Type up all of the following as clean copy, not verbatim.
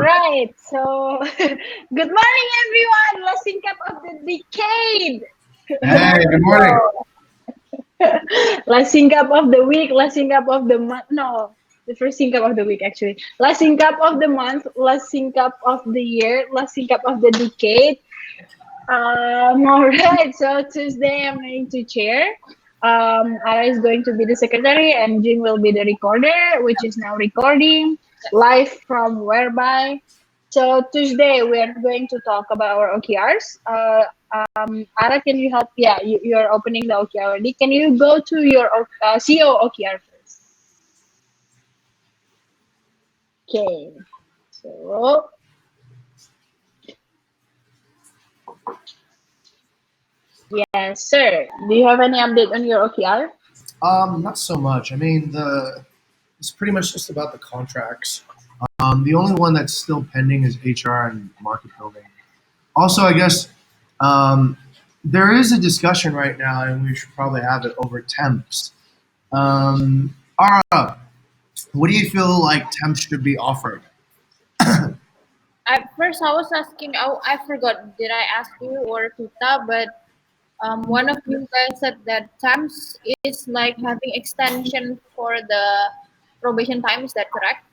right, so good morning, everyone. Last sync up of the decade. Hey, good morning. So, last sync up of the week, last sync up of the month. No, the first sync up of the week, actually. Last sync up of the month, last sync up of the year, last sync up of the decade. All right, so Tuesday I'm going to chair. Ara is going to be the secretary, and Jing will be the recorder, which is now recording live from whereby. So Tuesday we are going to talk about our OKRs. Ara, can you help? Yeah, you are opening the OKR already. Can you go to your CEO OKR first? Okay. So yes, sir. Do you have any update on your OKR? Not so much. I mean, it's pretty much just about the contracts. The only one that's still pending is HR and market building. Also, I guess there is a discussion right now, and we should probably have it over temps. Ara, what do you feel like temps should be offered? At first, I was asking. I forgot. Did I ask you or Kita? But one of you guys said that times is like having extension for the probation time. Is that correct?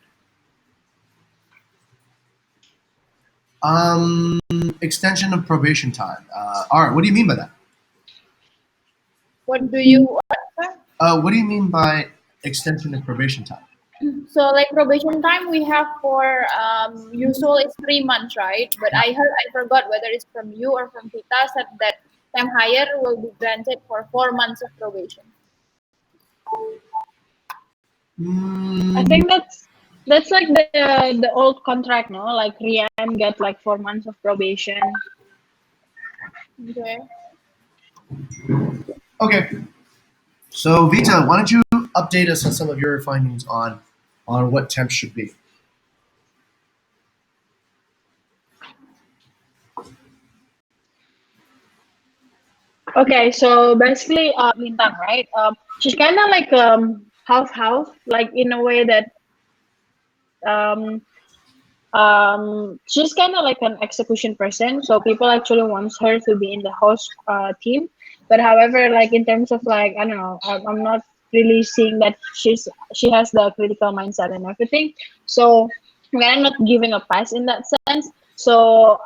Um, Extension of probation time. Ara, what do you mean by that? What do you? What do you mean by extension of probation time? So like probation time, we have for usual is 3 months, right? But I forgot whether it's from you or from Kita said that time higher will be granted for 4 months of probation. I Mm, think that's like the old contract, no? Like Rian get like 4 months of probation. Okay. okay, so Vita, why don't you update us on some of your findings on what temps should be? Okay, so basically, Lintang, right? She's kind of like half half, like in a way that um she's kind of like an execution person. So people actually wants her to be in the host team, but however, like in terms of like I don't know, I'm not really seeing that she has the critical mindset and everything. So we're not giving a pass in that sense. So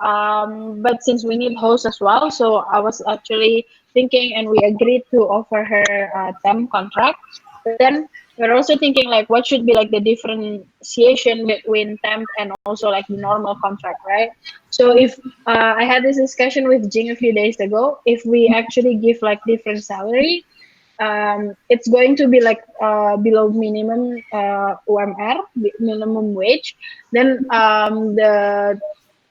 but since we need hosts as well, so I was actually thinking, and we agreed to offer her a temp contract. But then we're also thinking like what should be like the differentiation between temp and also like the normal contract, right? So if I had this discussion with Jing a few days ago, if we actually give like different salary, it's going to be like below minimum UMR, minimum wage. Then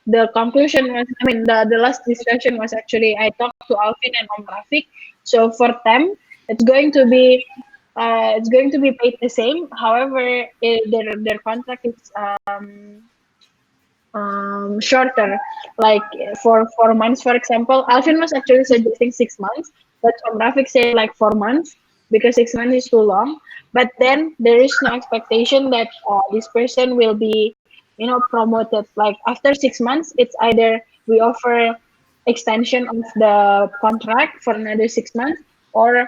the conclusion was, I mean, the last discussion was actually I talked to Alvin and Om Rafiq. So for them, it's going to be it's going to be paid the same. However, their contract is shorter, like for 4 months, for example. Alvin was actually suggesting 6 months, but Om Rafiq said like 4 months because 6 months is too long. But then there is no expectation that this person will be, promoted. Like after 6 months, it's either we offer extension of the contract for another 6 months, or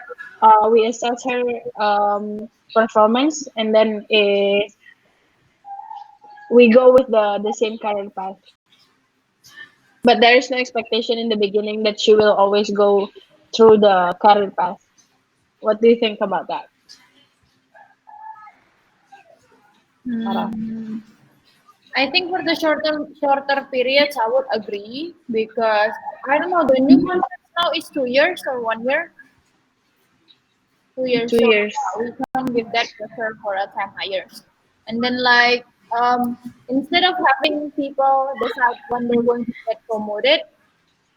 we assess her performance, and then we go with the same career path. But there is no expectation in the beginning that she will always go through the career path. What do you think about that, Sarah? Hmm. I think for the shorter periods, I would agree because I don't know the new contract now is 2 years or 1 year. 2 years, Two so years. yeah, we can give that prefer for a time hires. And then like instead of having people decide when they're going to get promoted,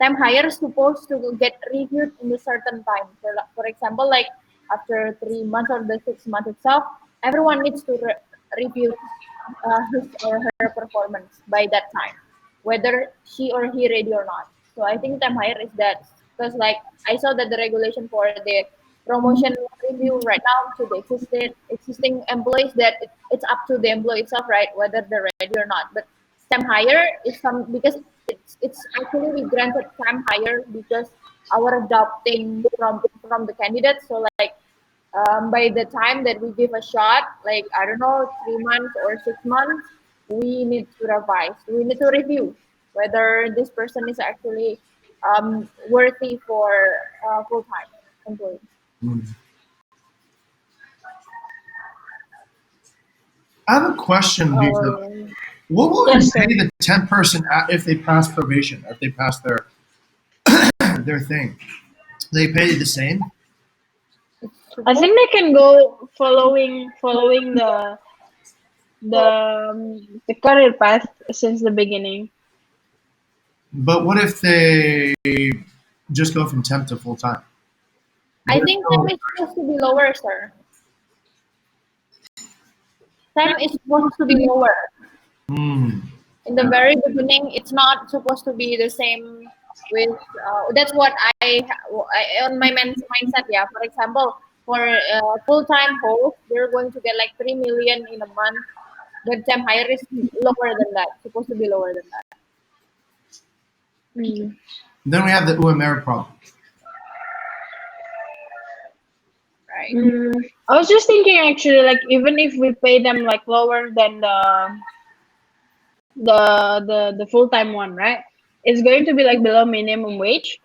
time hire is supposed to get reviewed in a certain time. For example, like after 3 months or the 6 months itself, everyone needs to review his or her performance by that time, whether she or he ready or not. So I think time hire is that because like I saw that the regulation for the promotion review right now to the existing employees that it's up to the employee itself, right, whether they're ready or not. But temp hire is some because it's actually we granted temp hire because our adopting from the candidates. So like by the time that we give a shot, like I don't know, 3 months or 6 months, we need to revise. We need to review whether this person is actually worthy for full time employee. Mm. I have a question, Vita. Um, What will we yes, pay sir. the temp person if they pass probation, if they pass their thing? They pay the same? It's I supposed think they can go following the career path since the beginning. But what if they just go from temp to full time? I They're think still, time is supposed to be lower, sir. Time is supposed to be lower. hmm. In the very beginning, it's not supposed to be the same with. That's what I on my mindset. Yeah, for example, for full time host, they're going to get like 3 million in a month. But temp hire is lower than that. Supposed to be lower than that, Mm. Then we have the UMR problem. right? Mm. I was just thinking actually, like even if we pay them like lower than the full time one, right? It's going to be like below minimum wage.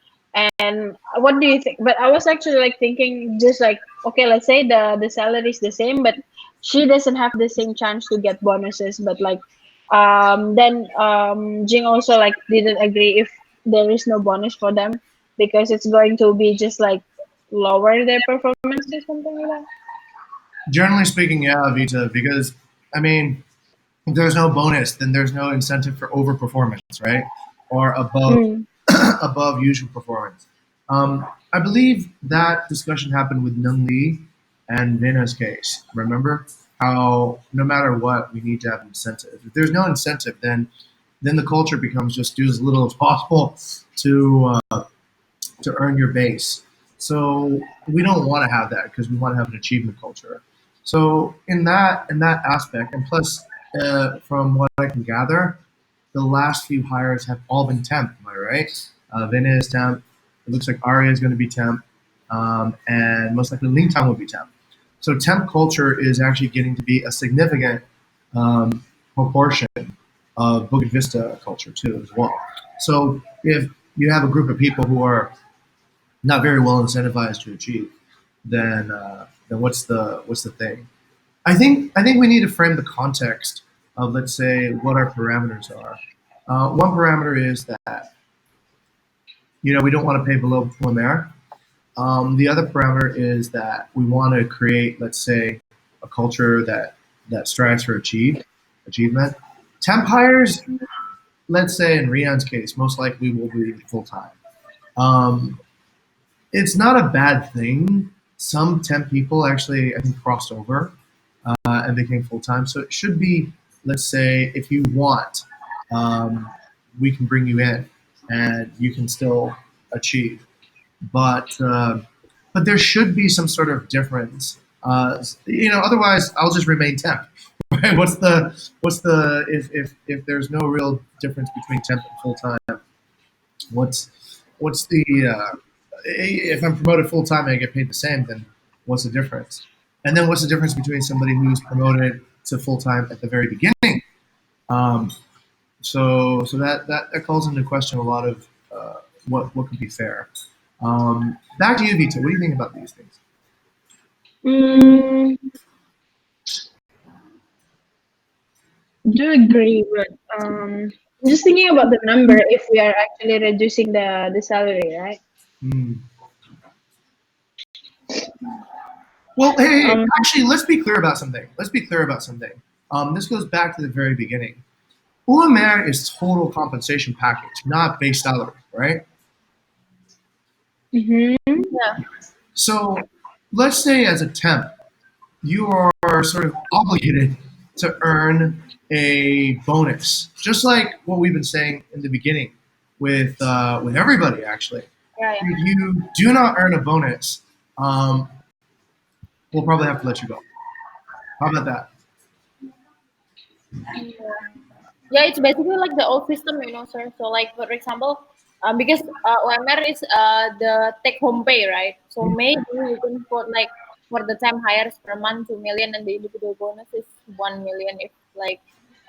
And what do you think? But I was actually like thinking, just like okay, let's say the salary is the same, but she doesn't have the same chance to get bonuses. But like, then Jing also like didn't agree if there is no bonus for them because it's going to be just like lower their performance or something like that. Generally speaking, yeah, Vita, because I mean, if there's no bonus, then there's no incentive for overperformance, right? Or above Mm. above usual performance. I believe that discussion happened with Nung Lee and Vina's case. Remember how no matter what, we need to have incentive. If there's no incentive, then the culture becomes just do as little as possible to earn your base. So we don't want to have that because we want to have an achievement culture. So in that aspect, and plus, from what I can gather, the last few hires have all been temp. Am I right? Vinny is temp. It looks like Aria is going to be temp, and most likely Lingtang will be temp. So temp culture is actually getting to be a significant proportion of Bukit Vista culture too, as well. So if you have a group of people who are not very well incentivized to achieve, then what's the thing? I think we need to frame the context of, let's say, what our parameters are. One parameter is that we don't want to pay below Flamer. The other parameter is that we want to create, let's say, a culture that strives for achievement. Temp hires, let's say in Rian's case, most likely will be full time. Um, it's not a bad thing. Some temp people actually, I think, crossed over and became full time. So it should be, let's say, if you want, um, we can bring you in and you can still achieve. But there should be some sort of difference. Otherwise I'll just remain temp. Right? What's the if there's no real difference between temp and full time? What's the if I'm promoted full time and I get paid the same, then what's the difference? And then what's the difference between somebody who's promoted to full time at the very beginning? Um, so that calls into question a lot of what could be fair. Back to you, Vita. What do you think about these things? Mm, do agree, but I'm just thinking about the number if we are actually reducing the salary, right? Hmm. Well, hey, Um, actually, let's be clear about something. Let's be clear about something. This goes back to the very beginning. UMR is total compensation package, not base salary, right? mhm. Yeah, So let's say as a temp, you are sort of obligated to earn a bonus, just like what we've been saying in the beginning with everybody. Actually, yeah, yeah. if you do not earn a bonus, um, we'll probably have to let you go. How about that? Yeah. Yeah, it's basically like the old system, sir. So like for example, because OMR is the take home pay, right? So maybe we can put like for the time hires per month 2 million, and the individual bonus is 1 million if like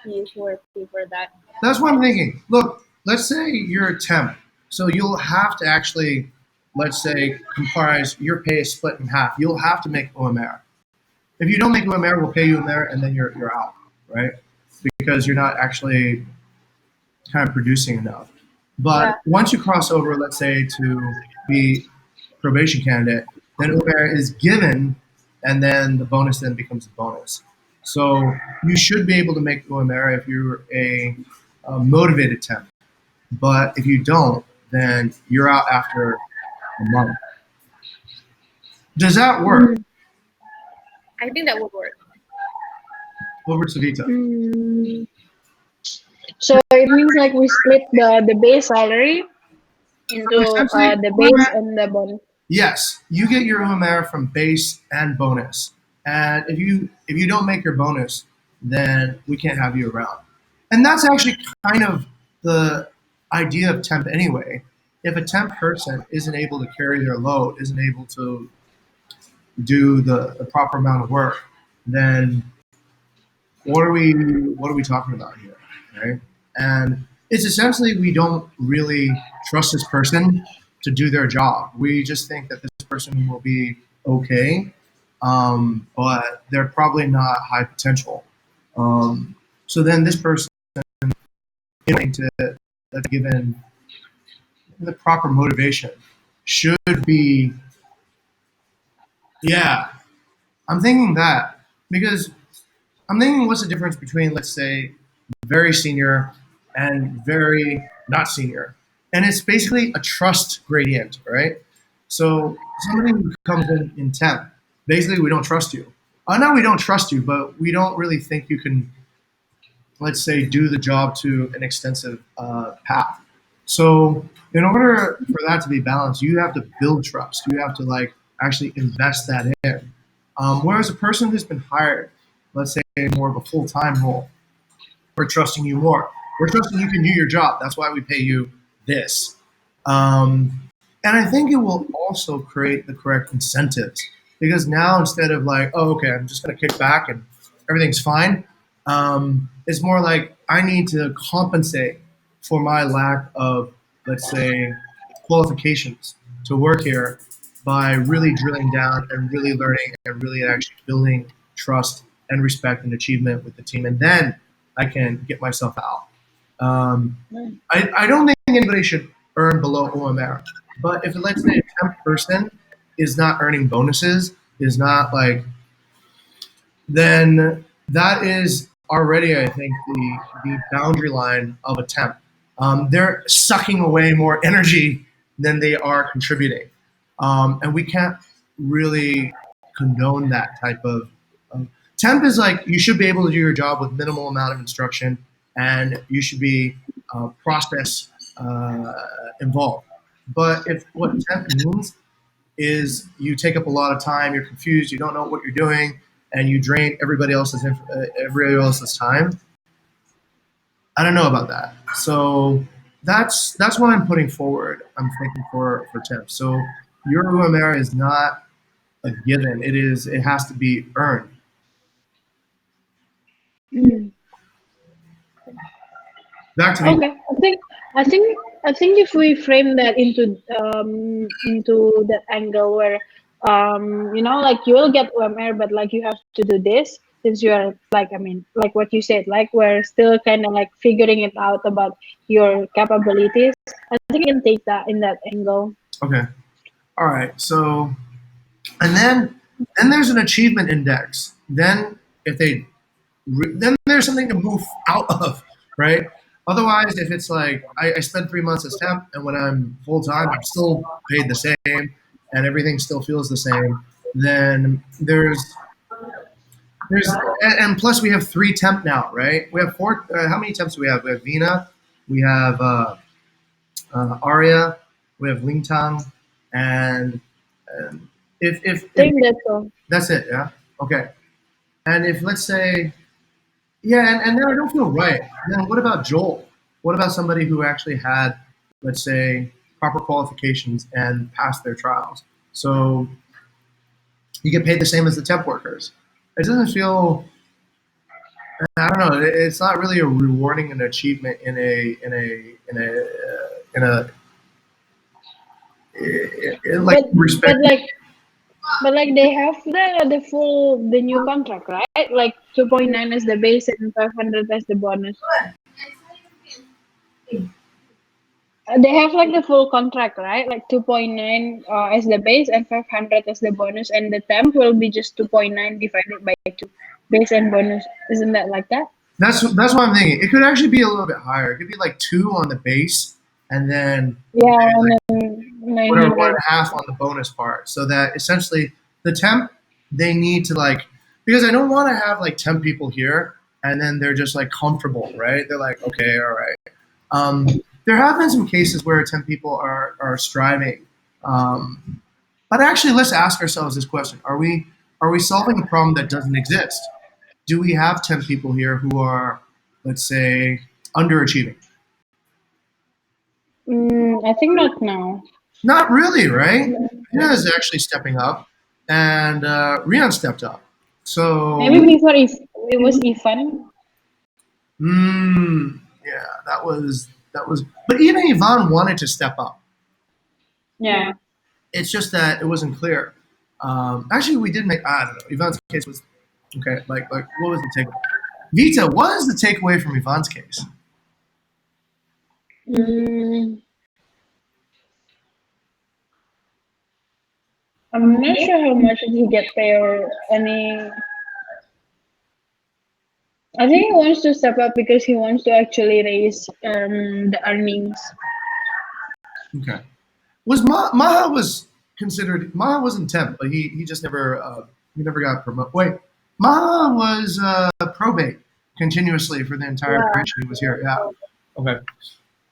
he is worthy for that. That's what I'm thinking. Look, let's say you're a temp, so you'll have to actually, let's say, comprise your pay is split in half. You'll have to make OMR. If you don't make OMR, we'll pay you OMR, and then you're out, right? Because you're not actually kind of producing enough. Yeah, But once you cross over, let's say, to be probation candidate, then OMR is given, and then the bonus then becomes a bonus. So you should be able to make OMR if you're a motivated temp. But if you don't, then you're out after a month. Does that work? Mm, I think that would work. Over to Vita. mm. So it means like we split the base salary into So essentially, the base OMR, and the bonus. yes, you get your OMR from base and bonus. And if you don't make your bonus, then we can't have you around. And that's actually kind of the idea of temp anyway. If a temp person isn't able to carry their load, isn't able to do the proper amount of work, then what are we talking about here, right? And it's essentially we don't really trust this person to do their job. We just think that this person will be okay, but they're probably not high potential. So then this person to that's given the proper motivation should be, yeah, I'm thinking that because I'm thinking what's the difference between, let's say, very senior and very not senior. And it's basically a trust gradient, right? So somebody who comes in temp, basically we don't trust you. No, we don't trust you, but we don't really think you can, let's say, do the job to an extensive path. So in order for that to be balanced, you have to build trust. You have to like actually invest that in. Whereas a person who's been hired, let's say more of a full time role, we're trusting you more. We're trusting you can do your job. That's why we pay you this. Um, and I think it will also create the correct incentives because now instead of like, oh, okay, I'm just going to kick back and everything's fine, it's more like I need to compensate for my lack of, let's say, qualifications to work here by really drilling down and really learning and really actually building trust and respect and achievement with the team. And then I can get myself out. Mm. I don't think anybody should earn below OMR. But if let's say a temp person is not earning bonuses, is not like, then that is already, I think, the boundary line of a temp. They're sucking away more energy than they are contributing. And we can't really condone that type of temp is like you should be able to do your job with minimal amount of instruction and you should be process involved. But if what temp means is you take up a lot of time, you're confused, you don't know what you're doing, and you drain everybody else's time. I don't know about that. So that's what I'm putting forward. I'm thinking for temps. So your UMR is not a given. It has to be earned. Mm. Back to the Okay, I think if we frame that into that angle where like you will get OMR, but like you have to do this since you are like like what you said, like we're still kind of like figuring it out about your capabilities. I think you can take that in that angle. okay. All right. So and then there's an achievement index. Then if they then there's something to move out of, right? Otherwise, if it's like I spend 3 months as temp, and when I'm full time, I'm still paid the same, and everything still feels the same, then there's and plus we have three temp now, right? We have four. How many temps do we have? We have Vina, we have Aria, we have Lingtang, and, and if I think that's all. that's it, yeah, okay. And if let's say Yeah, and then I don't feel right. Then what about Joel? What about somebody who actually had, let's say, proper qualifications and passed their trials? So you get paid the same as the temp workers. It doesn't feel. I don't know. It's not really a rewarding an achievement in like but respect. but like they have the new contract, right? Like 2.9 as the base and 500 as the bonus. They have like the full contract, right? Like 2.9 as the base and 500 as the bonus, and the temp will be just 2.9 divided by 2, base and bonus. Isn't that like that? That's what I'm thinking. It could actually be a little bit higher. It could be like 2 on the base, and then Yeah, and like then whatever one 900. and a half on the bonus part, so that essentially the temp they need to like because I don't want to have like temp people here and then they're just like comfortable, right? They're like, okay, all right. There have been some cases where temp people are striving, but actually, let's ask ourselves this question: Are we solving a problem that doesn't exist? Do we have temp people here who are, let's say, underachieving? I think not now. Not really, right? Rina is actually stepping up, and Rian stepped up. Maybe So, before if it was Ivan. yeah, that was. But even Ivan wanted to step up. Yeah. It's just that it wasn't clear. Actually, we did make. I don't know. Ivan's case was okay. Like what was the takeaway? Vita, what is the takeaway from Ivan's case? Mm, I'm not sure how much did he get paid or any. I think he wants to step up because he wants to actually raise the earnings. Okay. Was Maha was considered Maha wasn't temp, but he just never got promoted. Wait, Maha was probate continuously for the entire Yeah. duration he was here. Yeah. Okay.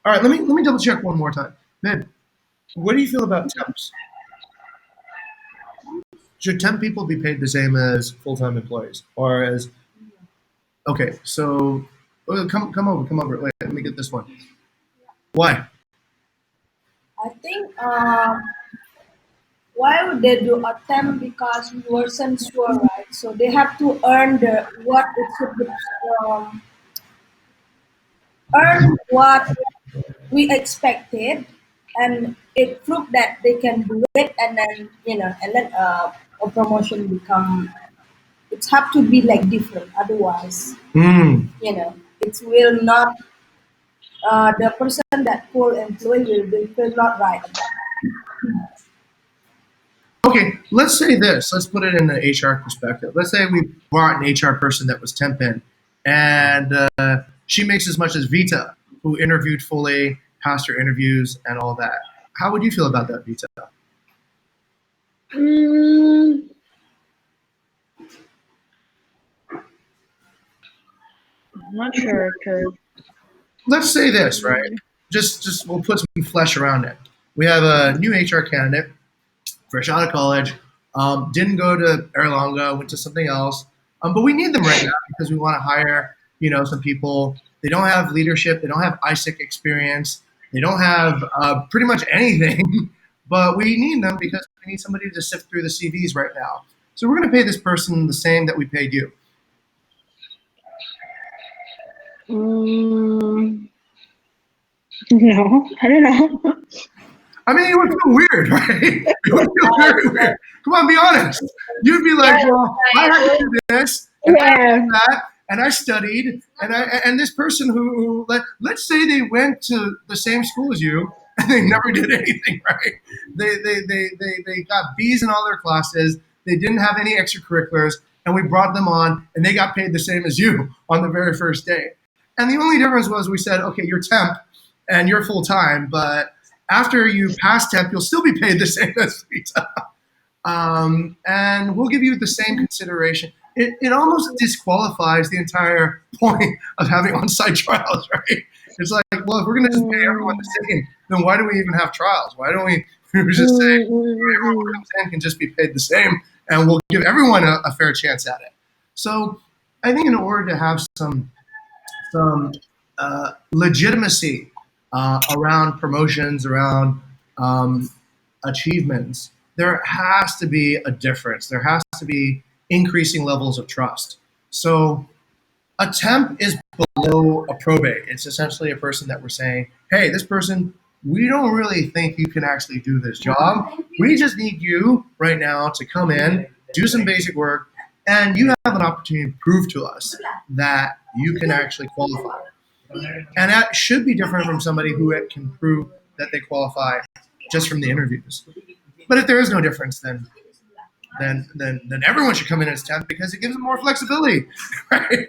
All right. Let me double check one more time. Then, what do you feel about temps? Should temp people be paid the same as full time employees, or as okay? So come over. Wait, let me get this one. Why? I think why would they do a temp because we wasn't sure, right? So they have to earn the what it should be, um, earn what we expected, and it proved that they can do it, and then and then a promotion become it have to be like different. Otherwise, Hmm. it will not. The person that poor employee will feel not right about. Okay, let's say this. Let's put it in the HR perspective. Let's say we brought an HR person that was temp in, and she makes as much as Vita, who interviewed fully, passed her interviews, and all that. How would you feel about that, Vita? Mm, I'm not sure, Kurt. Let's say this, right? Just we'll put some flesh around it. We have a new HR candidate, fresh out of college, didn't go to Erlanga, went to something else, but we need them right now because we want to hire, some people. They don't have leadership, they don't have ISIC experience, they don't have pretty much anything, but we need them because we need somebody to sift through the CVs right now. So we're going to pay this person the same that we paid you. Mm, no, I don't know. I mean, it would feel weird, right? It would feel very weird. Come on, be honest. You'd be like, Yeah, well, I right. had to do this, and I did Yeah. that, and I studied, and this person who let's say they went to the same school as you, and they never did anything, right? They got B's in all their classes. They didn't have any extracurriculars, and we brought them on, and they got paid the same as you on the very first day. And the only difference was we said, okay, you're temp, and you're full time, but after you pass temp, you'll still be paid the same as Vita. And we'll give you the same consideration. It almost disqualifies the entire point of having on-site trials, right? It's like, well, if we're going to just pay everyone Mm, the same, then why do we even have trials? Why don't we just say mm, mm, everyone who mm, comes in can just be paid the same, and we'll give everyone a fair chance at it? So I think in order to have some legitimacy around promotions, around um, achievements, there has to be a difference. There has to be increasing levels of trust. So a temp is below a probate. It's essentially a person that we're saying, hey, this person, we don't really think you can actually do this job. We just need you right now to come in, do some basic work, and you have an opportunity to prove to us that you can actually qualify. And that should be different from somebody who can prove that they qualify just from the interviews. But if there is no difference, then everyone should come in as temp because it gives them more flexibility. Right?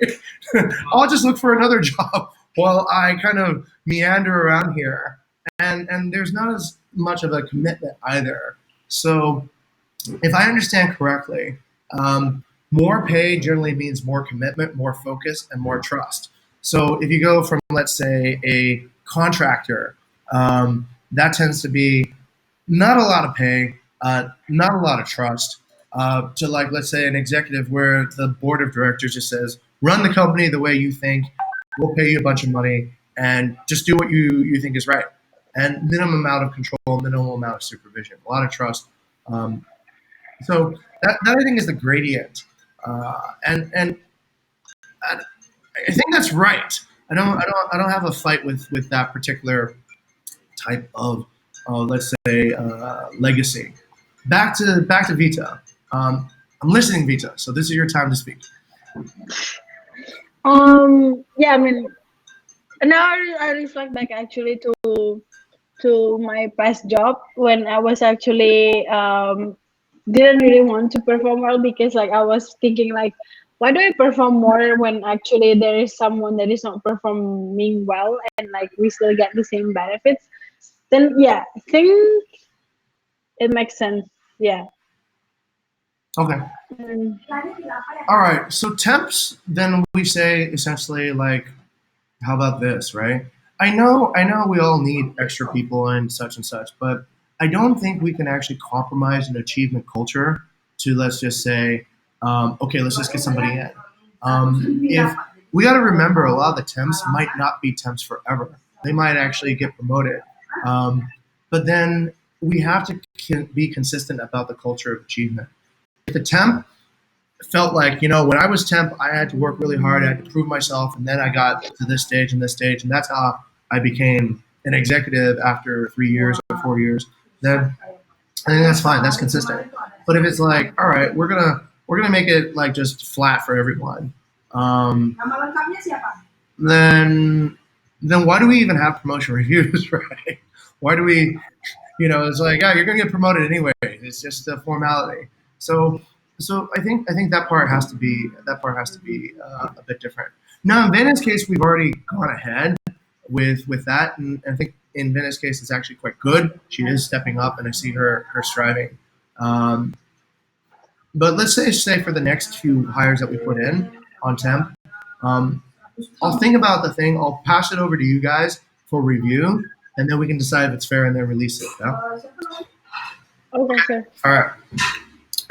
I'll just look for another job while I kind of meander around here, and there's not as much of a commitment either. So if I understand correctly, more pay generally means more commitment, more focus, and more trust. So if you go from, let's say, a contractor, that tends to be not a lot of pay, not a lot of trust, to like, let's say, an executive where the board of directors just says, run the company the way you think, we'll pay you a bunch of money, and just do what you think is right. And minimum amount of control, minimum amount of supervision, a lot of trust. Um, so that I think is the gradient, and I think that's right. I don't have a fight with that particular type of let's say legacy. Back to Vita. I'm listening, Vita. So this is your time to speak. Yeah, I mean, now I reflect back actually to my past job when I was actually didn't really want to perform well because like I was thinking like, why do I perform more when actually there is someone that is not performing well and like we still get the same benefits? Then yeah, I think it makes sense. Yeah. Okay. Mm. All right. So temps, then we say essentially like, how about this, right? I know we all need extra people and such, but I don't think we can actually compromise an achievement culture to, let's just say, okay, let's just get somebody in. If we got to remember, a lot of the temps might not be temps forever. They might actually get promoted. But then we have to be consistent about the culture of achievement. If a temp felt like, when I was temp, I had to work really hard, I had to prove myself, and then I got to this stage, and that's how I became an executive after 3 years or 4 years. Then I think that's fine. That's consistent. But if it's like, all right, we're gonna make it like just flat for everyone, um, then why do we even have promotion reviews, right? Why do we, it's like, oh, you're gonna get promoted anyway. It's just a formality. So, I think that part has to be a bit different. Now, in Vanna's case, we've already gone ahead with that, and I think in Vanna's case, it's actually quite good. She is stepping up, and I see her striving. Um, but let's say for the next few hires that we put in on temp, um, I'll think about the thing. I'll pass it over to you guys for review, and then we can decide if it's fair and then release it. Yeah? Okay, sir. All right.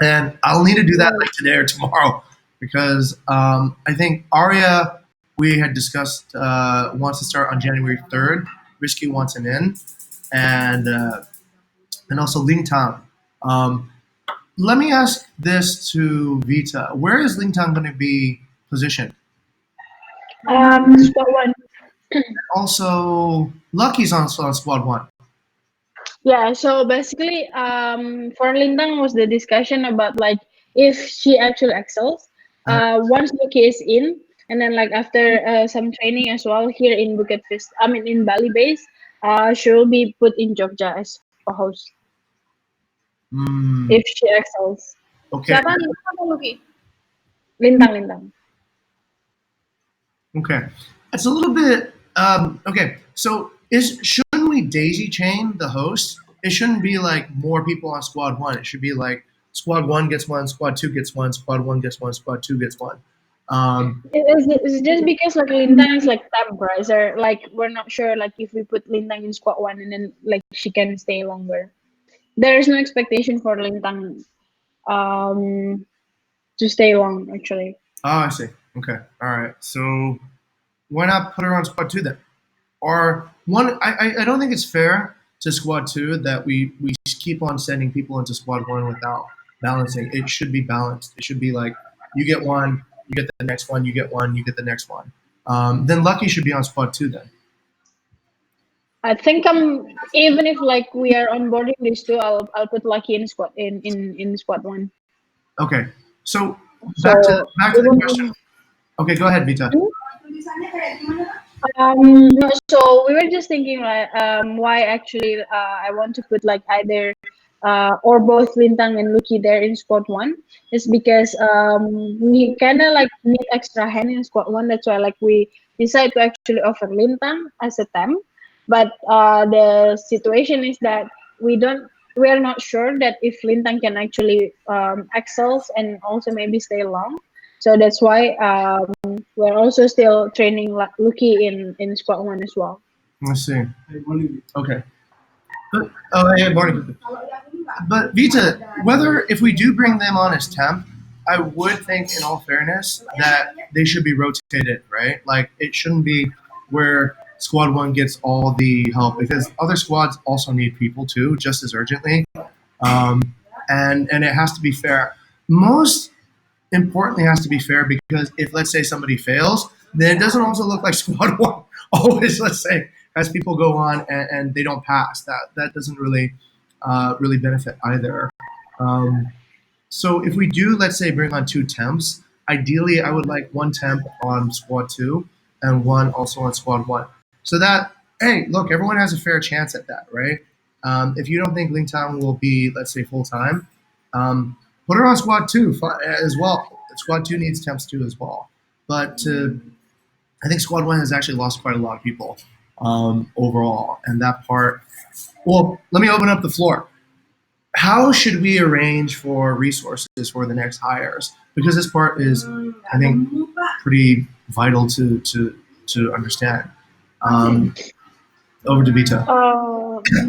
And I'll need to do that like today or tomorrow because I think Aria, we had discussed, wants to start on January 3rd. Risky wants him in, and also Ling Tang. Um, Let me ask this to Vita. Where is Ling Tang going to be positioned? Spot one. Also, Lucky's on squad one. Yeah, so basically, for Lintang was the discussion about like if she actually excels, once Lucky is in, and then like after some training as well here in Bukit Vista, I mean in Bali base, she will be put in Jogja as a host Mm, if she excels. okay. Siapa Lintang atau Lucky? Lintang. Okay. It's a little bit okay. So shouldn't we daisy chain the host? It shouldn't be like more people on squad one. It should be like squad one gets one, squad two gets one, squad one gets one, squad two gets one. It's just because like Lintang is like temp, right? So like we're not sure like if we put Lintang in squad one and then like she can stay longer. There is no expectation for Lintang to stay long actually. Oh, I see. Okay. All right. So why not put her on squad two then? Or one? I don't think it's fair to squad two that we keep on sending people into squad one without balancing. It should be balanced. It should be like you get one, you get the next one, you get one, you get the next one. Then Lucky should be on squad two then. I think I'm even if like we are onboarding these two, I'll put Lucky in squad in squad one. Okay. So back to So back to the question. even Okay, go ahead, Vita. no, so we were just thinking like why actually I want to put like either or both Lintang and Lucky there in squad one is because we kind of like need extra hand in squad one. That's why like we decide to actually offer Lintang as a temp, but the situation is that we are not sure that if Lintang can actually excels and also maybe stay long. So that's why we're also still training Lucky in squad one as well. Let's see. Okay. But, oh, hey, morning. But Vita, whether if we do bring them on as temp, I would think, in all fairness, that they should be rotated, right? Like it shouldn't be where squad one gets all the help because other squads also need people too, just as urgently. Um, and it has to be fair. Most importantly, has to be fair because if let's say somebody fails, then it doesn't also look like squad one always, let's say, as people go on and they don't pass. That doesn't really really benefit either. Um, so if we do, let's say, bring on two temps, ideally I would like one temp on squad two and one also on squad one. So that, hey, look, everyone has a fair chance at that, right? If you don't think Lingtang will be, let's say, full time, put her on squad two as well. Squad two needs temps too as well. But I think squad one has actually lost quite a lot of people overall, and that part. Well, let me open up the floor. How should we arrange for resources for the next hires? Because this part is, I think, pretty vital to understand. Um, over to Vita.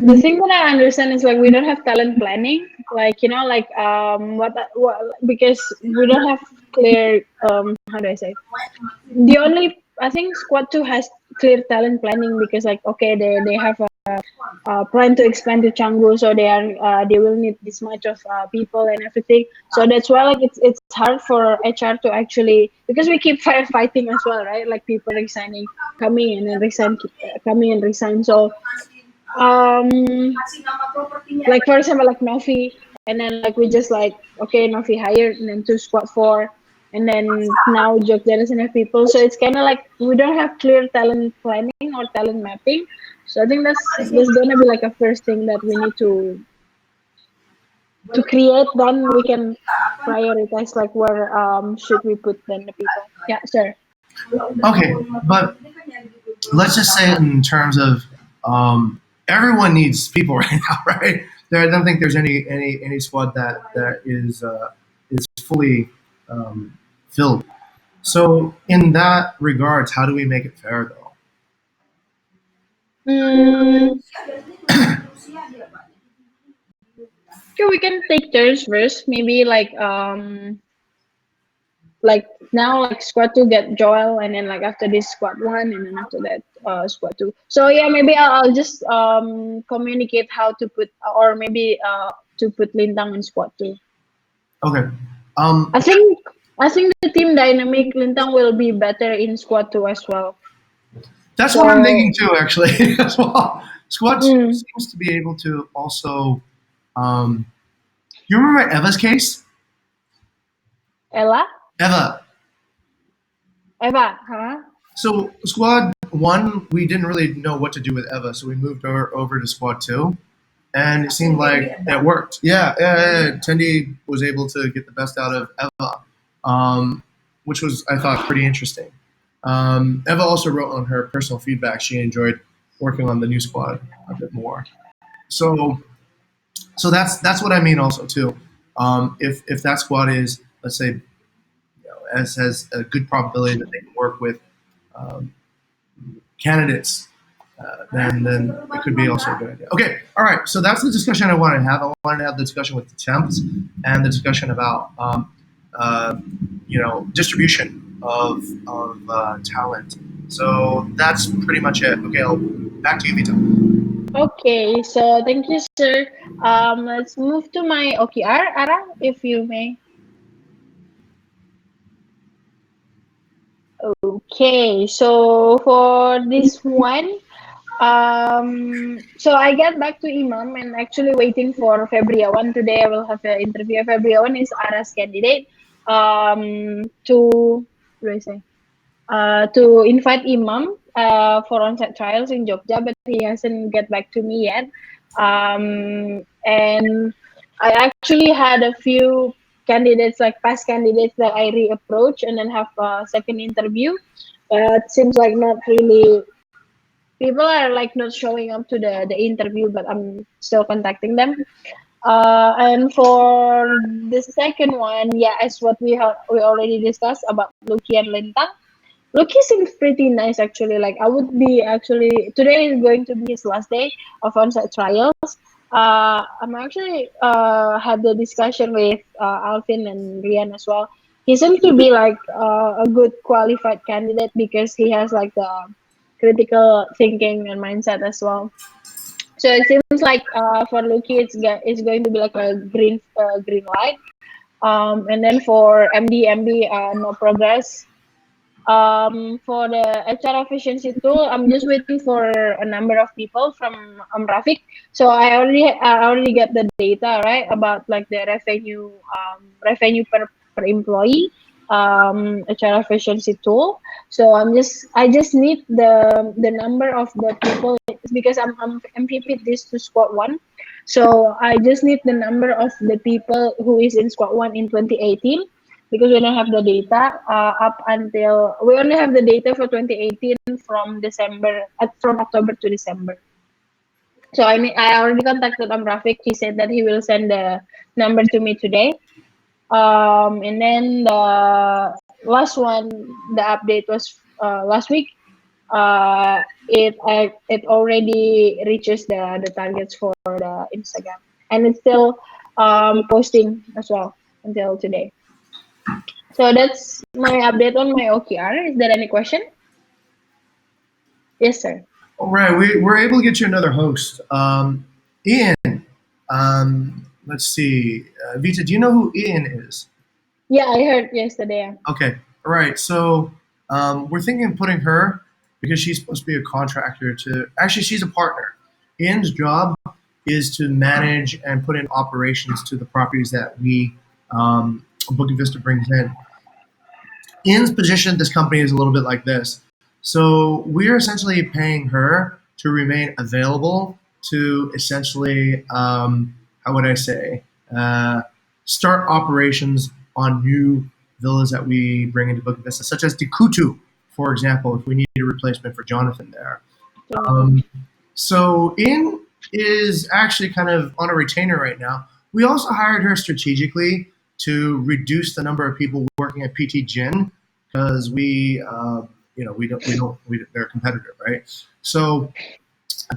The thing that I understand is like we don't have talent planning, like like what because we don't have clear how do I say the only I think squad two has clear talent planning because like okay they have plan to expand to Canggu, so they will need this much of people and everything. So that's why like it's hard for HR to actually because we keep firefighting as well, right? Like people resigning, coming and then resign, coming and resign. So um like for example like Novi and then like we just like okay Novi hired and then to squad four and then now Jogja doesn't have people so it's kind of like we don't have clear talent planning or talent mapping so I think that's gonna be like a first thing that we need to create then we can prioritize like where should we put then the people. Yeah, sure. Okay, but let's just say in terms of everyone needs people right now, right? I don't think there's any squad that is fully filled. So in that regards, how do we make it fair though? mm, okay, we can take turns first maybe like now like squad two get Joel and then like after this squad one and then after that squad two. So yeah, maybe I'll just communicate how to put or maybe to put Lintang in squad two. Okay. I think I think the team dynamic Lintang will be better in squad two as well. That's what I'm So thinking too, actually, as well. Squad two mm, seems to be able to also. You remember Eva's case? Ella, Eva. Eva, huh? So squad one, we didn't really know what to do with Eva, so we moved her over to squad two, and it seemed like it worked. Yeah. Tendi was able to get the best out of Eva, which was I thought pretty interesting. Eva also wrote on her personal feedback she enjoyed working on the new squad a bit more. So that's what I mean also too. If that squad is let's say has a good probability that they can work with um, candidates, then it could be also a good idea. Okay, all right. So that's the discussion I wanted to have. I wanted to have the discussion with the temps and the discussion about distribution. of talent. So that's pretty much it. Okay, back to you, Vita. Okay, so thank you, sir. Let's move to my OKR, Ara, if you may. Okay, so for this one, so I get back to Imam and actually waiting for Febriawan. Today I will have an interview. Febriawan is Ara's candidate. To what do I say? To invite Imam for on-site trials in Jogja, but he hasn't get back to me yet. And I actually had a few candidates, like past candidates, that I reapproach and then have a second interview. But seems like not really people are like not showing up to the interview, but I'm still contacting them. And for the second one, yeah, as what we already discussed about Lucky and Lintang. Lucky seems pretty nice actually. Like I would be actually today is going to be his last day of on-site trials. I'm actually had the discussion with Alvin and Rian as well. He seems to be like a good qualified candidate because he has like the critical thinking and mindset as well. So it seems like for Lucky it's going to be like a green light. And then for MD no progress. For the HR efficiency tool, I'm just waiting for a number of people from Rafiq. So I already get the data right about like the revenue per employee HR efficiency tool. So I just need the number of the people because I'm MPP this to squad one. So I just need the number of the people who is in squad one in 2018 because we don't have the data up until we only have the data for 2018 from from October to December. So I already contacted Rafiq. He said that he will send the number to me today. And then the last one, the update was last week. It already reaches the targets for the Instagram, and it's still posting as well until today. So that's my update on my OKR. Is there any question? Yes, sir. All right, we're able to get you another host. Ian, let's see. Vita, do you know who Ian is? Yeah, I heard yesterday. Okay, all right. So we're thinking of putting her because she's supposed to be a contractor to. Actually, she's a partner. Ian's job is to manage and put in operations to the properties that Bukit Vista brings in. Ian's position at this company is a little bit like this. So we're essentially paying her to remain available to essentially, how would I say, uh, start operations on new villas that we bring into Bukit Vista, such as the Kutu, for example, if we need a replacement for Jonathan there. Jonathan. Um, so In is actually kind of on a retainer right now. We also hired her strategically to reduce the number of people working at PT Gin because they're a competitor, right? So,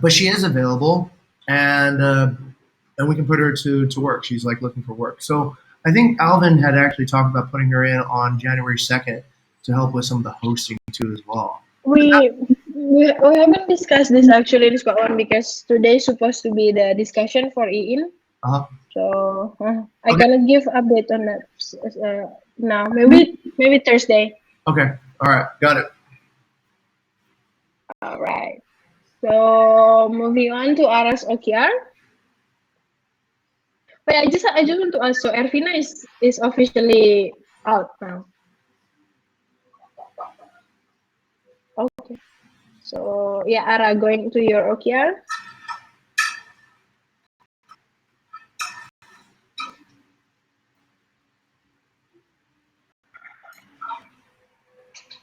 but she is available, and we can put her to work. She's like looking for work. So I think Alvin had actually talked about putting her in on January 2nd to help with some of the hosting too as well. We haven't discussed this actually in squad one because today is supposed to be the discussion for Iin. Uh-huh. So I Okay. cannot give update on that now. Maybe Thursday. Okay. All right. Got it. All right. So moving on to Aras OKR. But I just want to ask. So Ervina is officially out now. Okay. So yeah, Ara, going to your OKR.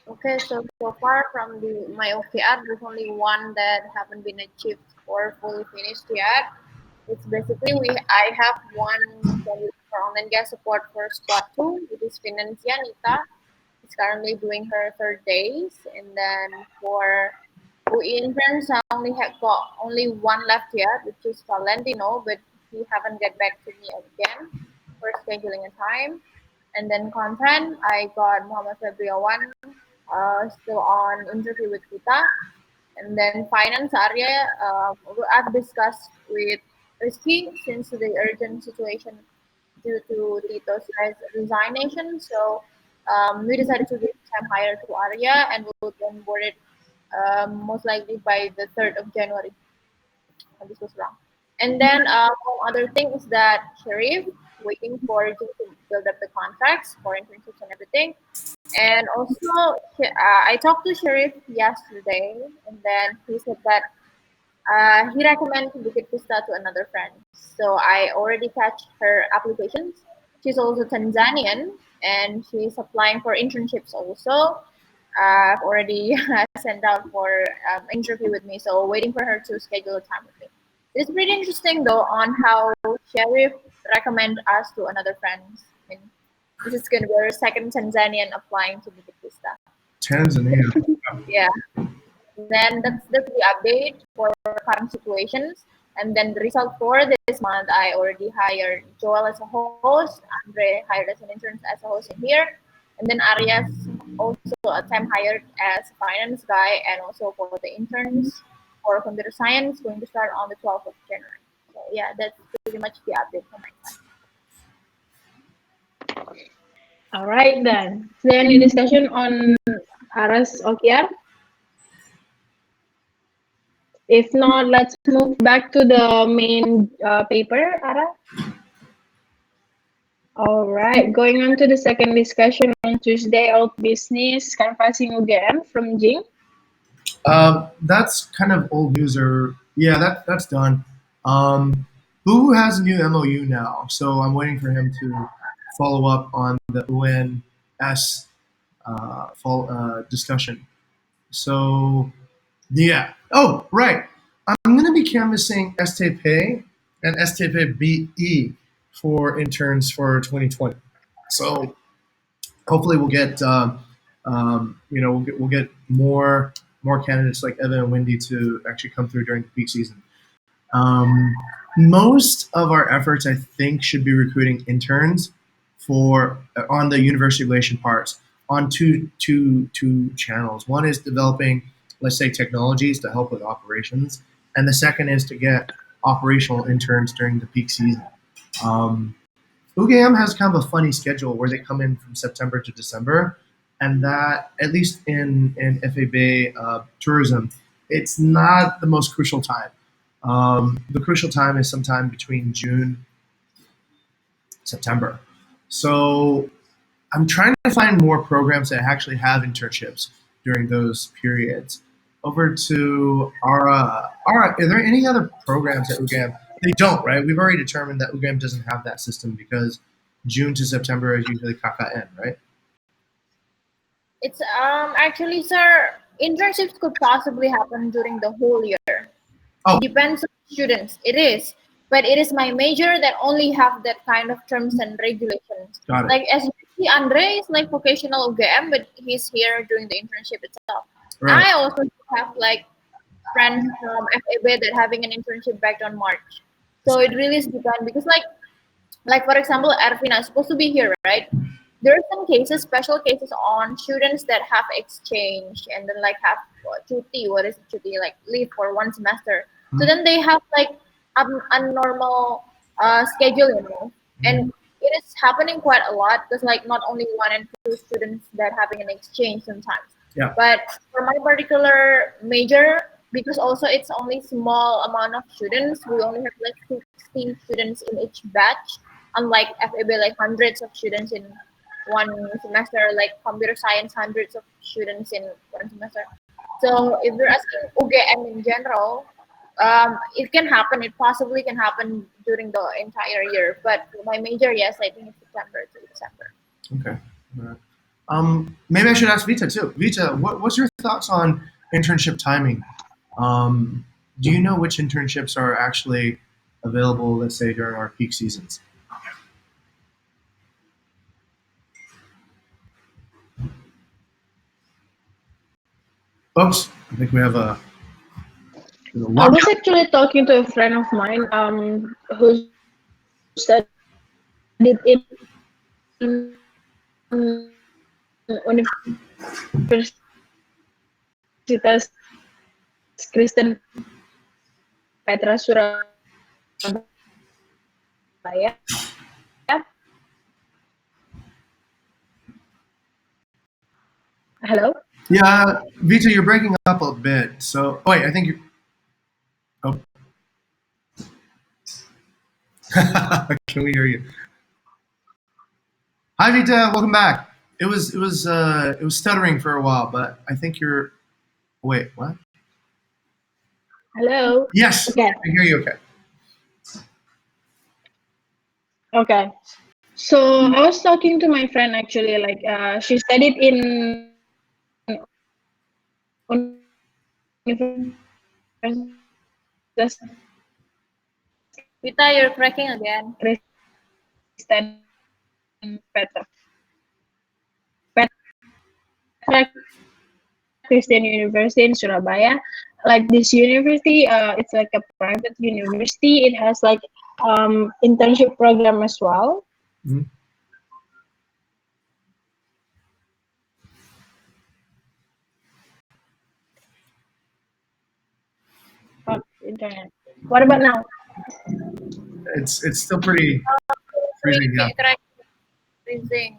Okay, so far from my OKR, there's only one that haven't been achieved or fully finished yet. It's basically I have one candidate for online gas support for squad 2, which is Financia Nita. She's currently doing her third days, and then for UI interns, I only have got only one left yet, which is Valentino, but he haven't get back to me again for scheduling a time. And then content, I got Muhammad Febriawan, still on interview with Kuta. And then finance area, I've discussed with Rizky since the urgent situation due to Tito's resignation. So we decided to give time hire to Arya and we'll be onboarded most likely by the 3rd of January. This was wrong. And then one other thing is that Sharif waiting for Jim to build up the contracts for internships and everything. And also, I talked to Sharif yesterday, and then he said that he recommended Bukit Vista to another friend. So I already catch her applications. She's also Tanzanian, and she's applying for internships also. I've already sent out for interview with me, so waiting for her to schedule a time with me. It's pretty interesting though on how Sheriff recommend us to another friends. I mean, this is going to be our second Tanzanian applying to Bukit Vista. Tanzania. Yeah. Then that's the update for current situations. And then the result for this month, I already hired Joel as a host, Andre hired as an intern as a host in here, and then Arias also a time hired as a finance guy, and also for the interns for computer science going to start on the 12th of January. So yeah, that's pretty much the update from my side. All right then. Is there any discussion on Aras OKR? If not, let's move back to the main paper, Ara. All right, going on to the second discussion on Tuesday, old business, canvassing UGM from Jing. That's kind of old news, or yeah, that's done. Boo has a new MOU now, so I'm waiting for him to follow up on the UNS discussion. So yeah. Oh, right. I'm going to be canvassing STP and STP-BE for interns for 2020. So hopefully we'll get we'll get more candidates like Evan and Wendy to actually come through during the peak season. Um, Most of our efforts, I think, should be recruiting interns for on the university relation parts on two channels. One is developing, let's say, technologies to help with operations, and the second is to get operational interns during the peak season. Um, UGM has kind of a funny schedule where they come in from September to December, and that, at least in FAB tourism, it's not the most crucial time. The crucial time is sometime between June, September. So I'm trying to find more programs that actually have internships during those periods. Over to Ara. Ara, are there any other programs at UGM? They don't, right? We've already determined that UGM doesn't have that system because June to September is usually KKN, right? It's actually, sir, internships could possibly happen during the whole year. Oh, It depends on students. It is, but it is my major that only have that kind of terms and regulations. got it. Like as you see, Andre is like vocational UGM, but he's here doing the internship itself. Right. I also have like friends from FAB that having an internship back on March. So it really is depend because like for example, Arvina is supposed to be here, right? There are some cases, special cases on students that have exchange and then like have chuti, what is chuti, like leave for one semester. So then they have like abnormal schedule, you know, and it is happening quite a lot because like not only one and two students that having an exchange sometimes. Yeah. But for my particular major, because also it's only small amount of students, we only have like 16 students in each batch, unlike FAB like hundreds of students in one semester, like computer science hundreds of students in one semester. So if you're asking UGM in general, it can happen. It possibly can happen during the entire year. But for my major, yes, I think it's September to December. Okay. All right. Maybe I should ask Vita too. Vita, what's your thoughts on internship timing? Do you know which internships are actually available, let's say, during our peak seasons? Oops, I think we have there's a I lot. was actually talking to a friend of mine who studied in India Kristen Petra Surabaya. Hello? Yeah, Vita, you're breaking up a bit. So, oh, wait, I think you. Oh, can we hear you? Hi, Vita. Welcome back. It was stuttering for a while, but I think you're. Wait, what? Hello? Yes, Okay. I hear you. Okay. Okay. So I was talking to my friend actually, like she studied in Universitas Vita, you're cracking again. Kristen Petra. Petra Christian University in Surabaya. Like this university, it's like a private university. It has like internship program as well. Mhm. Internet. What about now? It's still pretty freezing. Yeah. Crack, freezing.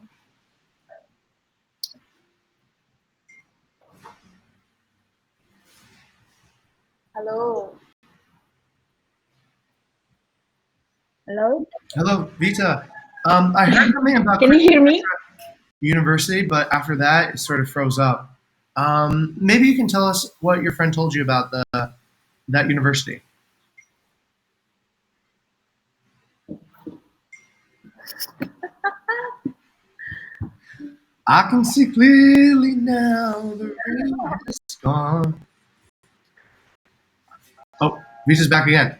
Hello. Hello? Hello, Vita. I heard something about Can you hear me? university, but after that, it sort of froze up. Maybe you can tell us what your friend told you about that university. I can see clearly now the rain has gone. Oh, Vita's back again.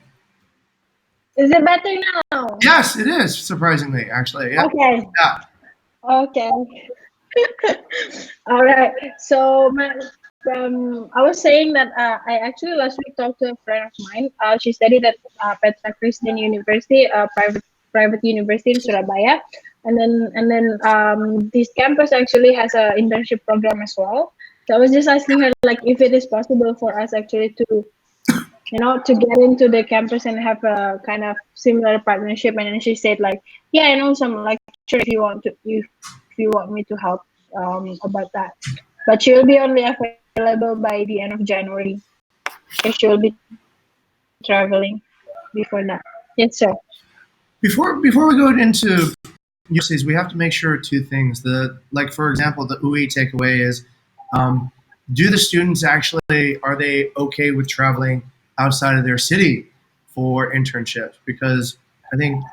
Is it better now? Yes, it is, surprisingly, actually. Yeah. Okay. Yeah. Okay. All right. So I was saying that I actually last week talked to a friend of mine. She studied at Petra Christian University, private university in Surabaya, and then this campus actually has a internship program as well. So I was just asking her like if it is possible for us actually to to get into the campus and have a kind of similar partnership. And then she said like, yeah, I know some lecturer if you want me to help about that. But she will be only available by the end of January because she will be traveling before that. Yes, sir. Before we go into universities, we have to make sure two things. Like for example, the UE takeaway is, um, do the students actually are they okay with traveling outside of their city for internships? Because I think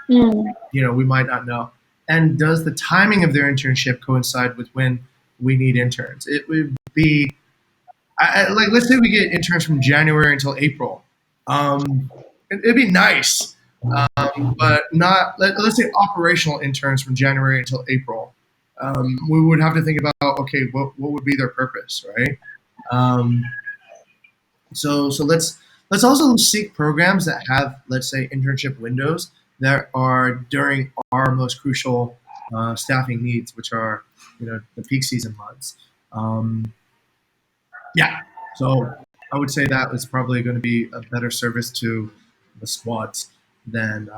Mm. we might not know. And does the timing of their internship coincide with when we need interns? It would be like let's say we get interns from January until April. It'd be nice, but not let's say operational interns from January until April. We would have to think about okay, what would be their purpose, right? Um, so let's also seek programs that have let's say internship windows that are during our most crucial staffing needs, which are the peak season months. Um, yeah, so I would say that is probably going to be a better service to the squads than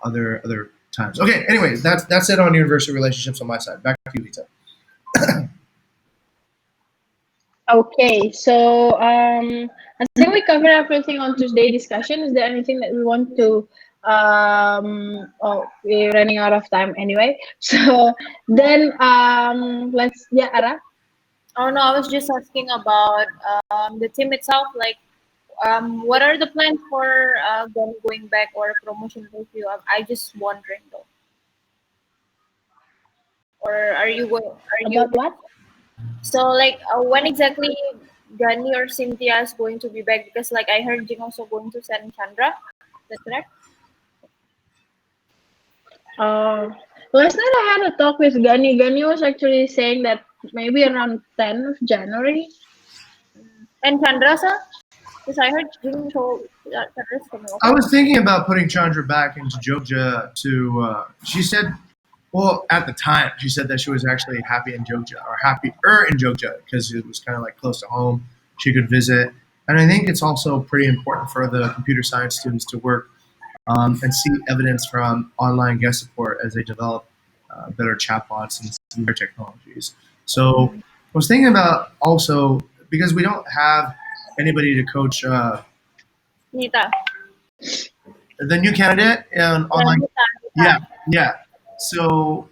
other times. Okay, anyway, that's it on university relationships on my side. Back to you, Lita. Okay, so I think we covered everything on Tuesday discussion. Is there anything that we want to? Oh, we're running out of time anyway. So then let's Ara. Oh no, I was just asking about the team itself. Like, what are the plans for them going back or promotion review? I just wondering though. Or are you going? Are you About what? so like when exactly Gani or Cynthia is going to be back? Because like I heard Jing also going to send Chandra. Is that correct? Uh, Last night I had a talk with Gani. Gani was actually saying that maybe around 10th of January. And Chandra, sir? Because I heard Jing told Chandra's coming I also. was thinking about putting Chandra back into Jogja to. She said, Well, at the time, she said that she was actually happy in Jogja, or happier in Jogja, because it was kind of like close to home. She could visit. And I think it's also pretty important for the computer science students to work and see evidence from online guest support as they develop better chatbots and similar technologies. So I was thinking about also, because we don't have anybody to coach Nita. the new candidate and Yeah, online. Nita. Yeah, yeah. So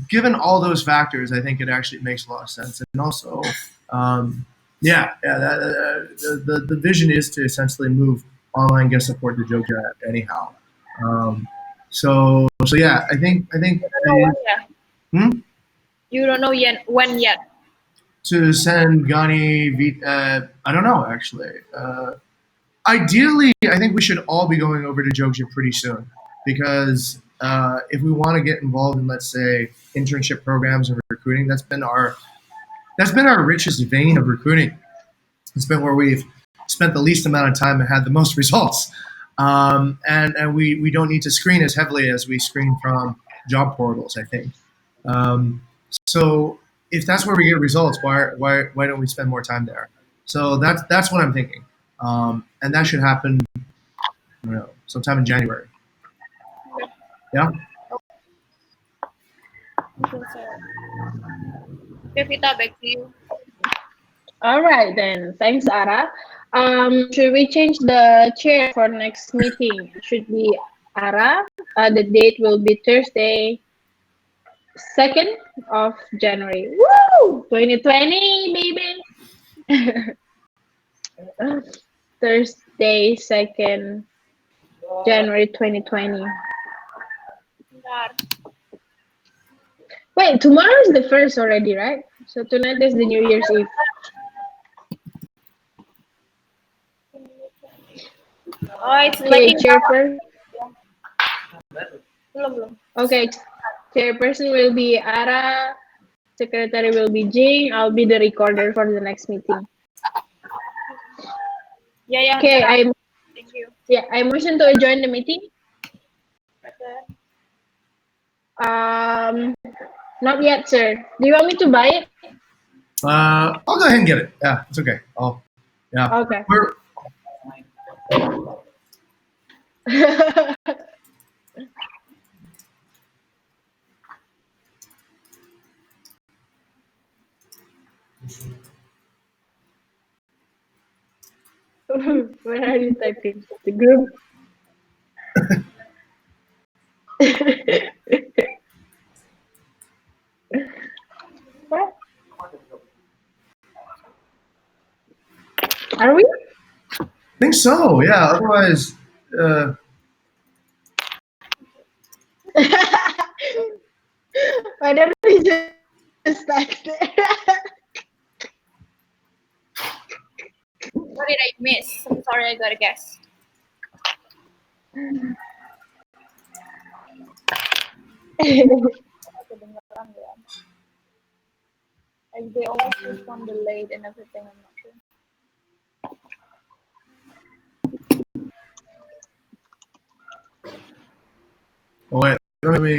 given all those factors, I think it actually makes a lot of sense. And also, the vision is to essentially move online guest support to Jogja anyhow. Um, so yeah, I think You don't know when yet. hmm? You don't know yet when yet. To send Gani, I don't know actually. Ideally, I think we should all be going over to Jogja pretty soon because if we want to get involved in, let's say, internship programs and recruiting, that's been our richest vein of recruiting. It's been where we've spent the least amount of time and had the most results. And we don't need to screen as heavily as we screen from job portals, I think. Um, so if that's where we get results, why don't we spend more time there? So that's what I'm thinking. And that should happen, sometime in January. Yeah. Okay, so. Okay, Vita, back to you. All right then. Thanks, Ara. Should we change the chair for next meeting? Should be Ara. The date will be Thursday, 2nd of January. Woo! 2020, baby. Thursday, 2nd January 2020. Bentar. Wait, tomorrow is the first already, right? So tonight is the New Year's Eve. Oh, it's Okay, lagging now. chairperson. Belum. Okay, chairperson will be Ara. Secretary will be Jing. I'll be the recorder for the next meeting. Yeah. Okay, Thank you. I motion to join the meeting. Okay. Not yet, sir. Do you want me to buy it? I'll go ahead and get it. Yeah, it's okay. Yeah. Okay. Where are you typing? The group? What? Are we? I think so. Yeah. Otherwise, Why don't we just start there? What did I miss? I'm sorry, I got a guess. Kedengeran ya. Like they always respond delayed and everything. I'm not sure. wait. Let me